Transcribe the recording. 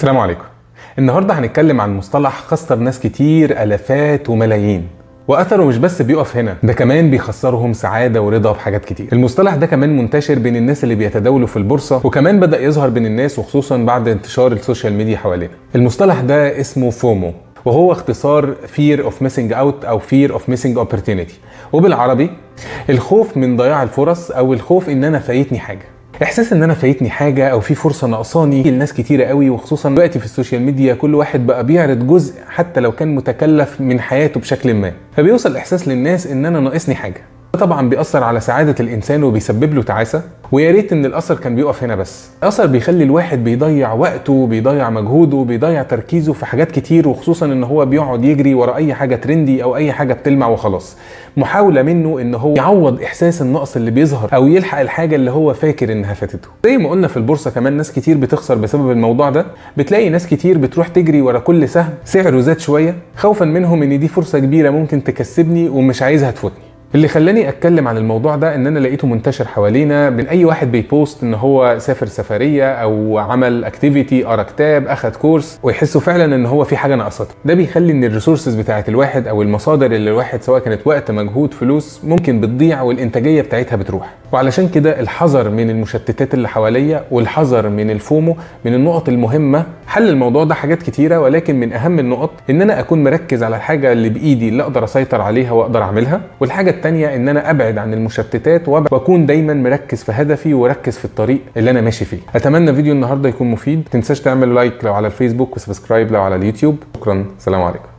السلام عليكم. النهارده هنتكلم عن مصطلح خسر ناس كتير آلافات وملايين، واثره مش بس بيقف هنا، ده كمان بيخسرهم سعاده ورضا بحاجات كتير. المصطلح ده كمان منتشر بين الناس اللي بيتداولوا في البورصه، وكمان بدا يظهر بين الناس وخصوصا بعد انتشار السوشيال ميديا حوالينا. المصطلح ده اسمه فومو، وهو اختصار Fear of Missing Out أو Fear of Missing Opportunity، وبالعربي الخوف من ضياع الفرص أو الخوف إن أنا فايتني حاجة. احساس ان انا فايتني حاجه او في فرصه ناقصاني لناس كتيره قوي، وخصوصا دلوقتي في السوشيال ميديا كل واحد بقى بيعرض جزء حتى لو كان متكلف من حياته بشكل ما، فبيوصل احساس للناس ان انا ناقصني حاجه. ده طبعا بيأثر على سعاده الانسان وبيسبب له تعاسه، ويا ريت ان الاثر كان بيقف هنا بس. الاثر بيخلي الواحد بيضيع وقته، بيضيع مجهوده، بيضيع تركيزه في حاجات كتير، وخصوصا ان هو بيقعد يجري ورا اي حاجه ترندي او اي حاجه بتلمع وخلاص، محاوله منه ان هو يعوض احساس النقص اللي بيظهر او يلحق الحاجه اللي هو فاكر انها فاتته. زي ما قلنا في البورصه كمان ناس كتير بتخسر بسبب الموضوع ده. بتلاقي ناس كتير بتروح تجري ورا كل سهم سعره زاد شويه، خوفا منهم ان دي فرصه كبيره ممكن تكسبني ومش عايزها تفوتني. اللي خلاني اتكلم عن الموضوع ده ان انا لقيته منتشر حوالينا، بين اي واحد بيبوست ان هو سافر سفريه او عمل اكتيفيتي، قرا كتاب، اخد كورس، ويحسوا فعلا ان هو في حاجه ناقصته. ده بيخلي ان الريسورسز بتاعه الواحد او المصادر اللي الواحد سواء كانت وقت، مجهود، فلوس، ممكن بتضيع والانتاجيه بتاعتها بتروح. وعلشان كده الحذر من المشتتات اللي حواليا والحذر من الفومو من النقط المهمه. حل الموضوع ده حاجات كتيره، ولكن من اهم النقط ان انا اكون مركز على الحاجه اللي بايدي اللي اقدر اسيطر عليها واقدر اعملها، والحاجه التانية ان انا ابعد عن المشتتات واكون دايما مركز في هدفي وركز في الطريق اللي انا ماشي فيه. اتمنى فيديو النهارده يكون مفيد. متنساش تعمل لايك لو على الفيسبوك وسبسكرايب لو على اليوتيوب. شكرا، سلام عليكم.